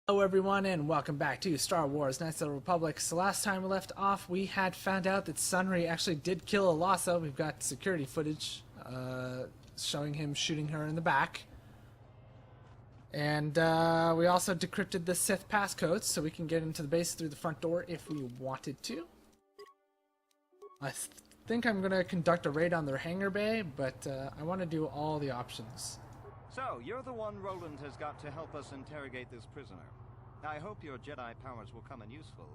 Hello everyone and welcome back to Star Wars Knights of the Republic. So last time we left off we had found out that Sunry actually did kill Alasa. We've got security footage showing him shooting her in the back. And we also decrypted the Sith passcodes so we can get into the base through the front door if we wanted to. I think I'm going to conduct a raid on their hangar bay, but I want to do all the options. So, you're the one Roland has got to help us interrogate this prisoner. I hope your Jedi powers will come in useful.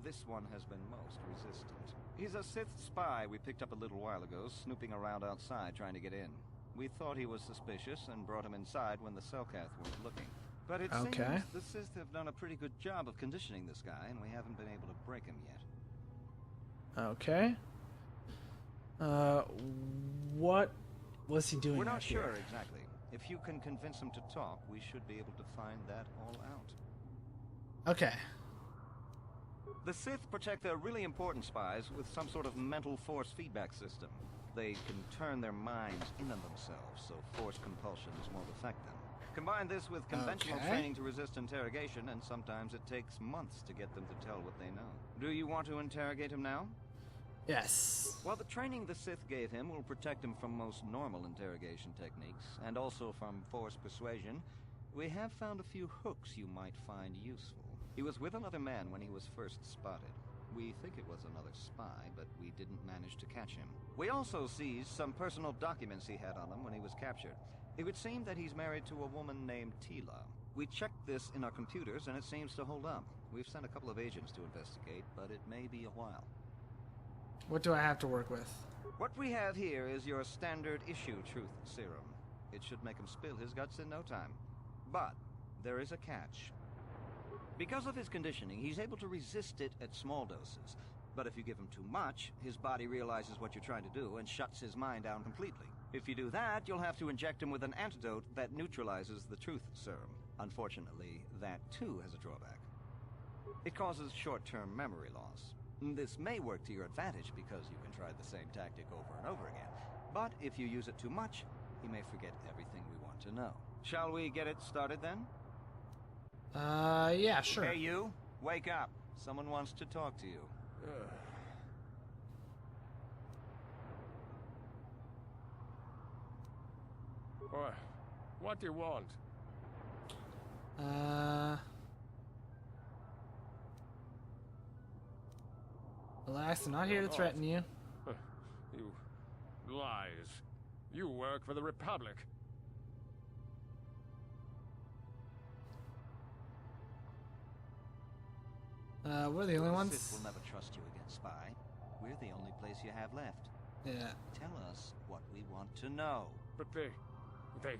This one has been most resistant. He's a Sith spy we picked up a little while ago, snooping around outside trying to get in. We thought he was suspicious and brought him inside when the Selkath weren't looking. But it seems the Sith have done a pretty good job of conditioning this guy, and we haven't been able to break him yet. Okay. What was he doing? We're not here? sure exactly. If you can convince him to talk, we should be able to find that all out. Okay. The Sith protect their really important spies with some sort of mental force feedback system. They can turn their minds in on themselves, so force compulsions won't affect them. Combine this with conventional training to resist interrogation, and sometimes it takes months to get them to tell what they know. Do you want to interrogate him now? Yes. Well, the training the Sith gave him will protect him from most normal interrogation techniques, and also from force persuasion. We have found a few hooks you might find useful. He was with another man when he was first spotted. We think it was another spy, but we didn't manage to catch him. We also seized some personal documents he had on him when he was captured. It would seem that he's married to a woman named Tila. We checked this in our computers, and it seems to hold up. We've sent a couple of agents to investigate, but it may be a while. What do I have to work with? What we have here is your standard issue truth serum. It should make him spill his guts in no time. But there is a catch. Because of his conditioning, he's able to resist it at small doses. But if you give him too much, his body realizes what you're trying to do and shuts his mind down completely. If you do that, you'll have to inject him with an antidote that neutralizes the truth serum. Unfortunately, that too has a drawback. It causes short-term memory loss. This may work to your advantage because you can try the same tactic over and over again. But if you use it too much, he may forget everything we want to know. Shall we get it started then? Yeah, sure. Hey you, wake up. Someone wants to talk to you. What do you want? Relax, I'm not here to threaten you. You lies. You work for the Republic. We're the only The ones? Sith will never trust you again, spy. We're the only place you have left. Yeah. Tell us what we want to know. But they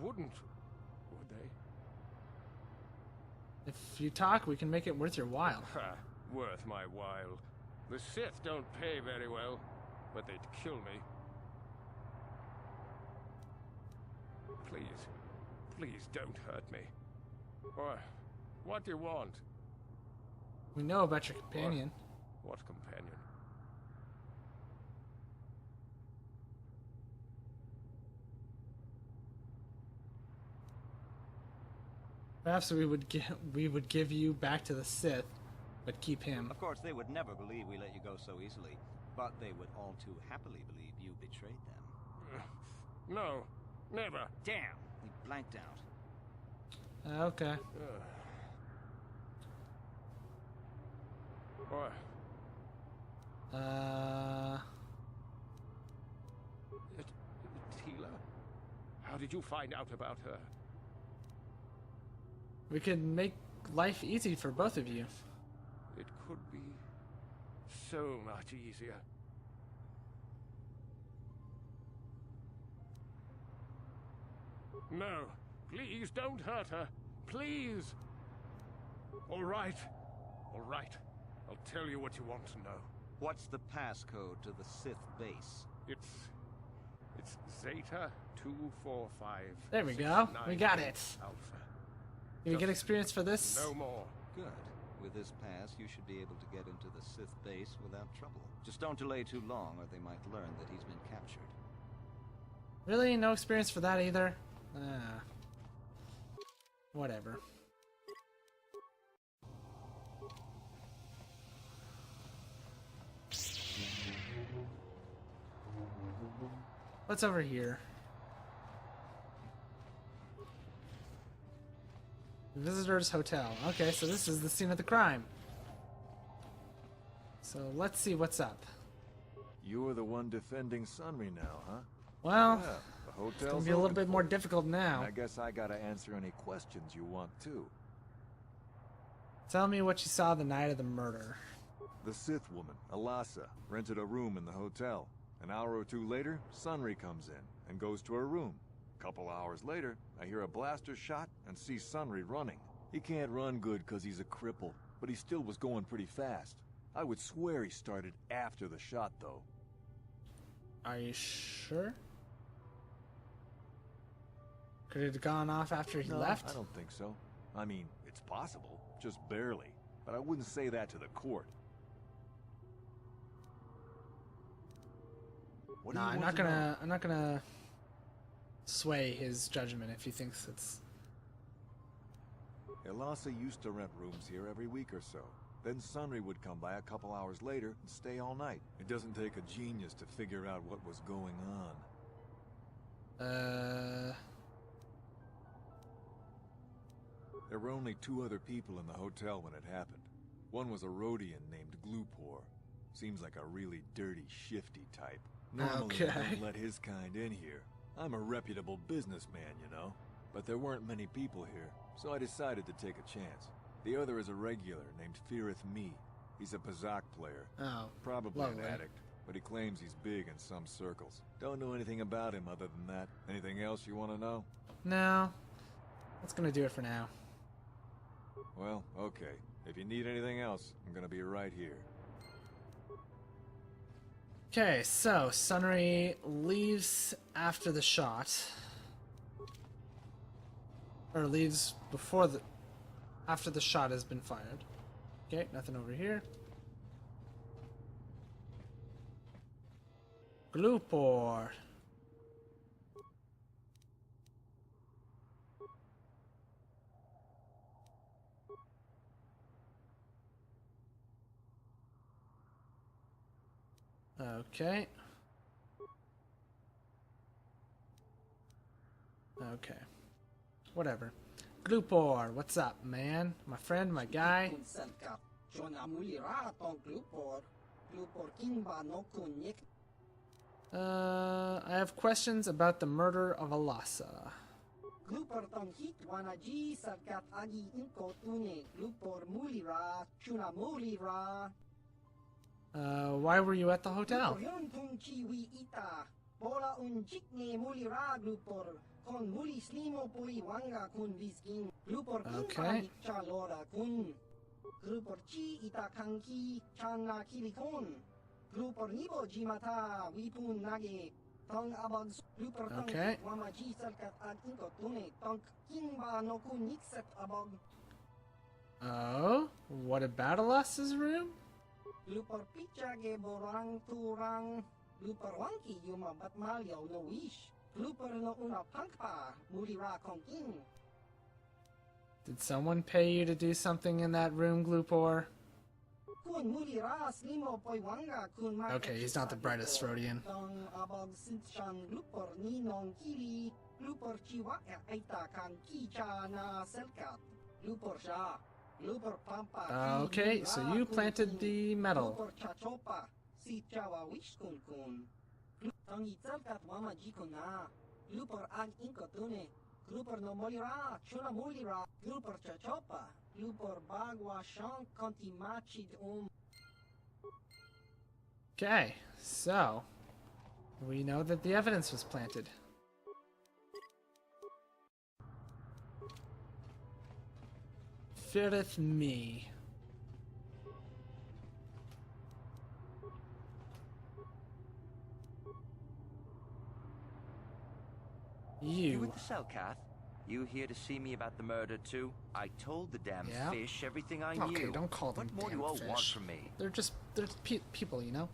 wouldn't, would they? If you talk, we can make it worth your while. Ha, worth my while. The Sith don't pay very well, but they'd kill me. Please don't hurt me. What do you want? We know about your companion. What companion? Perhaps we would give you back to the Sith, but keep him. Of course, they would never believe we let you go so easily, but they would all too happily believe you betrayed them. No, never. Damn, he blanked out. Okay. What? Tila? How did you find out about her? We could make life easy for both of you. It could be so much easier. No, please don't hurt her. Please. All right. I'll tell you what you want to know. What's the passcode to the Sith base? It's Zeta 245. There we go. We got it. Alpha. Can we get experience for this? No more. Good. With this pass, you should be able to get into the Sith base without trouble. Just don't delay too long, or they might learn that he's been captured. Really? No experience for that either? Whatever. What's over here? Visitor's Hotel. Okay, so this is the scene of the crime. So let's see what's up. You're the one defending Sunry now, huh? Well, Yeah, the it's hotel's gonna be a little open bit for more you. difficult now. And I guess I gotta answer any questions you want too. Tell me what you saw the night of the murder. The Sith woman, Alasa, rented a room in the hotel. An hour or two later, Sunry comes in and goes to her room. Couple hours later, I hear a blaster shot and see Sunry running. He can't run good because he's a cripple, but he still was going pretty fast. I would swear he started after the shot, though. Are you sure? Could it have gone off after he No, left? I don't think so. I mean, it's possible, just barely. But I wouldn't say that to the court. What do No, you I'm want not to know? gonna. I'm not gonna sway his judgment if he thinks it's. Elasa used to rent rooms here every week or so. Then Sunry would come by a couple hours later and stay all night. It doesn't take a genius to figure out what was going on. There were only 2 other people in the hotel when it happened. One was a Rhodian named Glupor. Seems like a really dirty, shifty type. Normally, I Okay. don't let his kind in here. I'm a reputable businessman, you know. But there weren't many people here, so I decided to take a chance. The other is a regular named Firith Me. He's a Pazak player. Oh, Probably lovely. an addict, but he claims he's big in some circles. Don't know anything about him other than that. Anything else you want to know? No. That's gonna do it for now. Well, okay. If you need anything else, I'm gonna be right here. Okay, so Sunry leaves after the shot. Or leaves before the... after the shot has been fired. Okay, nothing over here. Glupor. Okay. Okay. Whatever. Glupor, what's up, man? My friend, my guy. I have questions about the murder of Alasa. Why were you at the hotel? Okay. Okay. Oh, what about Alasa's room? Did someone pay you to do something in that room, Glupor? Okay, he's not the brightest Rhodian. Okay, so you planted the metal. Okay, so we know that the evidence was planted. Firith Me. You at the cell, Kath? You here to see me about the murder too? I told the damn Yeah. fish everything I knew. Okay, don't call them What more do damn you all fish. want from me? They're people, you know?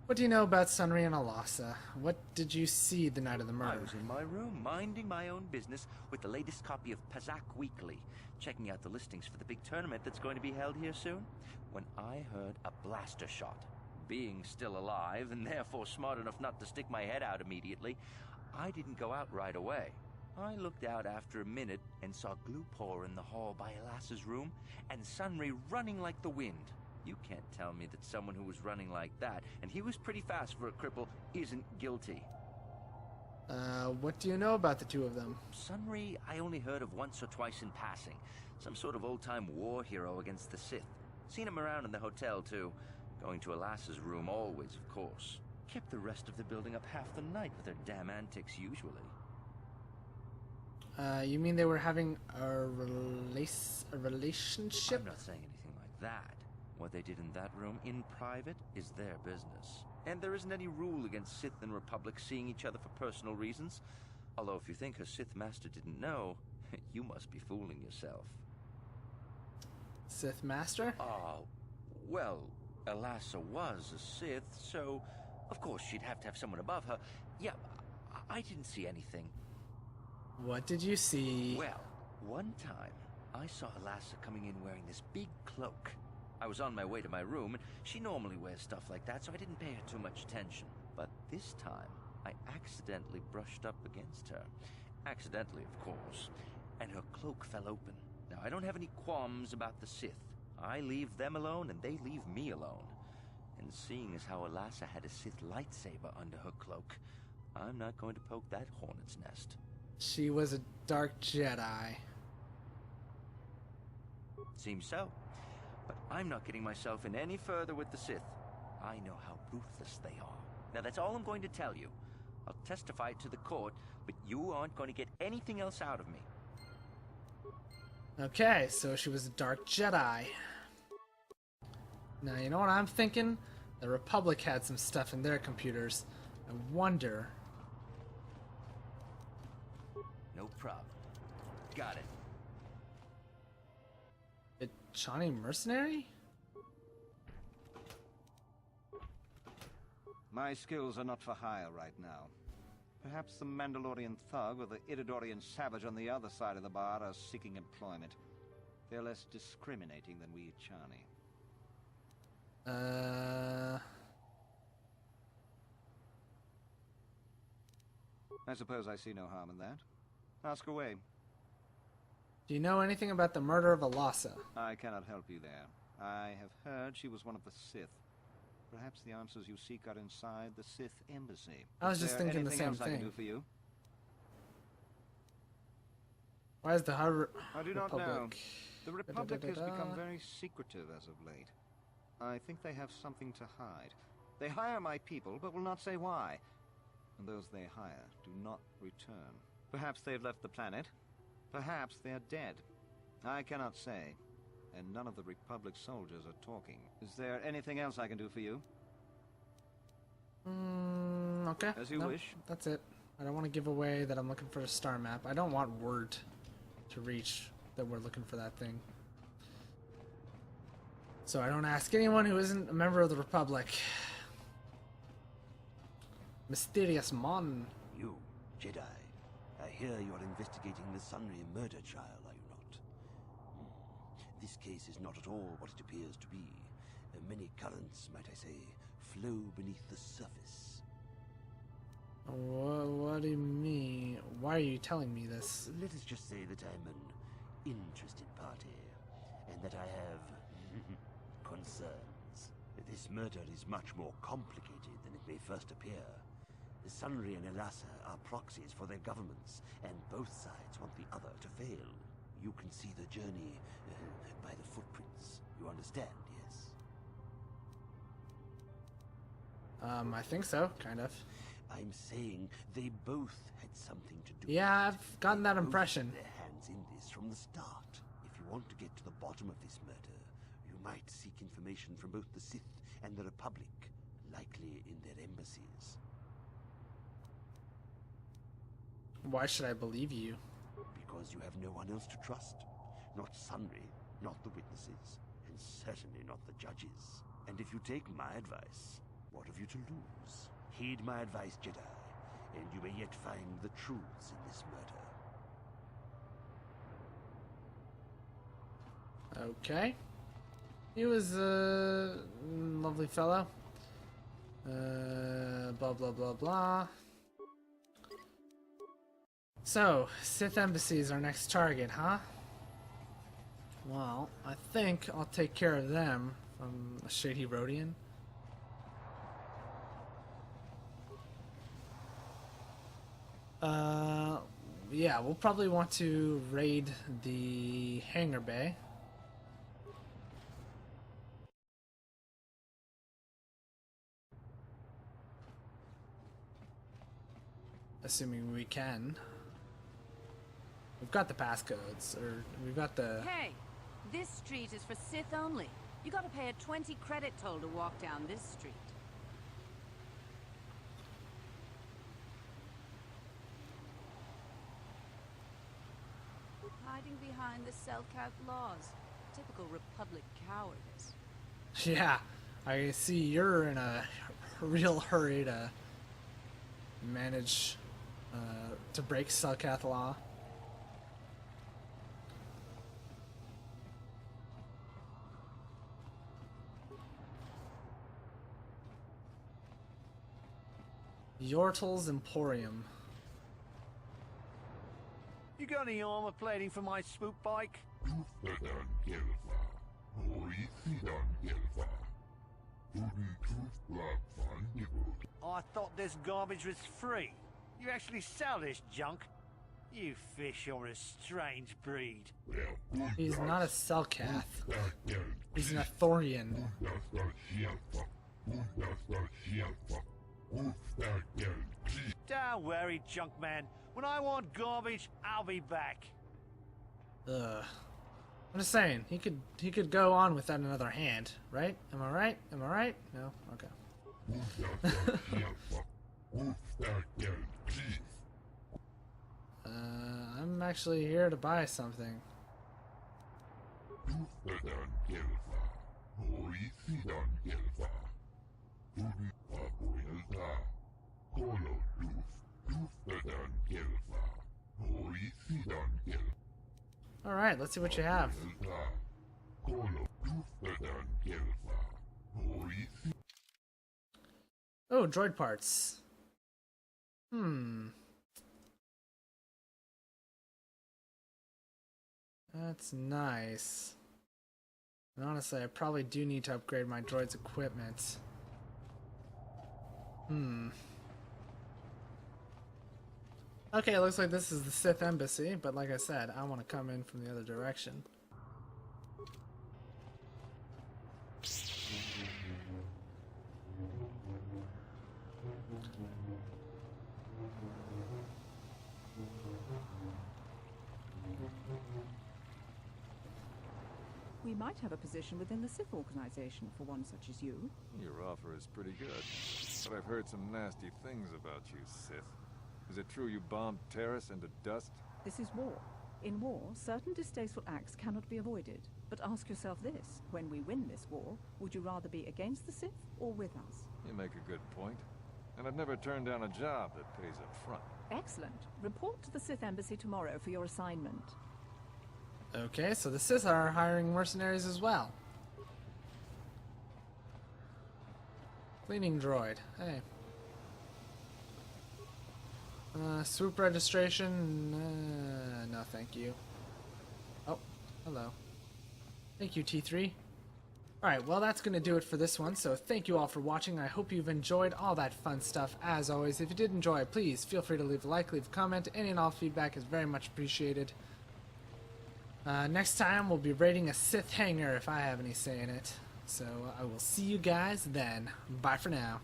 What do you know about Sunry and Alasa? What did you see the night of the I murder? was in my room, minding my own business with the latest copy of Pazak Weekly, checking out the listings for the big tournament that's going to be held here soon, when I heard a blaster shot. being still alive, and therefore smart enough not to stick my head out immediately, I didn't go out right away. I looked out after a minute and saw Glupor in the hall by Elas's room, and Sunry running like the wind. You can't tell me that someone who was running like that, and he was pretty fast for a cripple, isn't guilty. What do you know about the two of them? Sunry, I only heard of once or twice in passing. Some sort of old-time war hero against the Sith. Seen him around in the hotel, too. Going to Elas's room always, of course. Kept the rest of the building up half the night with their damn antics usually. You mean they were having a relationship? I'm not saying anything like that. What they did in that room in private is their business. And there isn't any rule against Sith and Republic seeing each other for personal reasons. Although if you think her Sith master didn't know, you must be fooling yourself. Sith master? Well, Elassa was a Sith, so of course she'd have to have someone above her. Yeah, I didn't see anything. What did you see? Well, one time, I saw Elassa coming in wearing this big cloak. I was on my way to my room, and she normally wears stuff like that, so I didn't pay her too much attention. But this time, I accidentally brushed up against her. Accidentally, of course. And her cloak fell open. Now, I don't have any qualms about the Sith. I leave them alone, and they leave me alone. And seeing as how Elassa had a Sith lightsaber under her cloak, I'm not going to poke that hornet's nest. She was a dark Jedi. Seems so. But I'm not getting myself in any further with the Sith. I know how ruthless they are. Now that's all I'm going to tell you. I'll testify to the court, but you aren't going to get anything else out of me. Okay, so she was a dark Jedi. Now, you know what I'm thinking? The Republic had some stuff in their computers. I wonder... No problem. Got it. A Johnny Mercenary? My skills are not for hire right now. Perhaps the Mandalorian thug or the Ididorian savage on the other side of the bar are seeking employment. They're less discriminating than we Chani. I suppose I see no harm in that. Ask away. Do you know anything about the murder of Elassa? I cannot help you there. I have heard she was one of the Sith. Perhaps the answers you seek are inside the Sith embassy. I was just thinking the same else I can thing. do for you? Why is the I do not know. Republic... The Republic has become very secretive as of late. I think they have something to hide. They hire my people, but will not say why. And those they hire do not return. Perhaps they've left the planet. Perhaps they're dead. I cannot say. And none of the Republic soldiers are talking. Is there anything else I can do for you? Okay. As you wish. That's it. I don't want to give away that I'm looking for a star map. I don't want word to reach that we're looking for that thing. So I don't ask anyone who isn't a member of the Republic. Mysterious Mon. You, Jedi. I hear you're investigating the Sunry murder trial, are you not? This case is not at all what it appears to be. Many currents, might I say, flow beneath the surface. What do you mean? Why are you telling me this? Let us just say that I'm an interested party, and that I have concerns. This murder is much more complicated than it may first appear. Sunry and Elassa are proxies for their governments, and both sides want the other to fail. You can see the journey by the footprints. You understand, yes? I think so, kind of. I'm saying they both had something to do Yeah, with it. I've gotten that They both impression. had their hands in this from the start. If you want to get to the bottom of this murder, you might seek information from both the Sith and the Republic, likely in their embassies. Why should I believe you? Because you have no one else to trust. Not Sunry, not the witnesses, and certainly not the judges. And if you take my advice, what have you to lose? Heed my advice, Jedi, and you may yet find the truths in this murder. Okay. He was a lovely fellow. Blah blah blah blah. So, Sith Embassy is our next target, huh? Well, I think I'll take care of them from a Shady Rhodian. Yeah, we'll probably want to raid the hangar bay. Assuming we can. We've got the passcodes, or we've got the... Hey, this street is for Sith only. You gotta pay a 20 credit toll to walk down this street. Hiding behind the Selkath laws. Typical Republic cowardice. Yeah, I see you're in a real hurry to manage to break Selkath law. Yortl's Emporium. You got any armor plating for my spook bike? I thought this garbage was free. You actually sell this junk? You fish are a strange breed. He's not a Selkath. He's an Athorian. Don't worry, junk man. When I want garbage, I'll be back. Ugh. I'm just saying, he could go on without another hand, right? Am I right? Am I right? No? Okay. I'm actually here to buy something. Alright, let's see what you have. Oh, droid parts. That's nice. And honestly, I probably do need to upgrade my droid's equipment. Okay, it looks like this is the Sith Embassy, but like I said, I want to come in from the other direction. We might have a position within the Sith organization for one such as you. Your offer is pretty good, but I've heard some nasty things about you, Sith. Is it true you bombed Terrace into dust? This is war. In war, certain distasteful acts cannot be avoided. But ask yourself this, when we win this war, would you rather be against the Sith or with us? You make a good point. And I've never turned down a job that pays up front. Excellent. Report to the Sith Embassy tomorrow for your assignment. Okay, so the Sith are hiring mercenaries as well. Cleaning droid. Hey. Swoop registration. No, thank you. Oh, hello. Thank you, T3. Alright, well, that's going to do it for this one, so thank you all for watching. I hope you've enjoyed all that fun stuff. As always, if you did enjoy, please feel free to leave a like, leave a comment. Any and all feedback is very much appreciated. Next time, we'll be raiding a Sith hangar if I have any say in it. So I will see you guys then. Bye for now.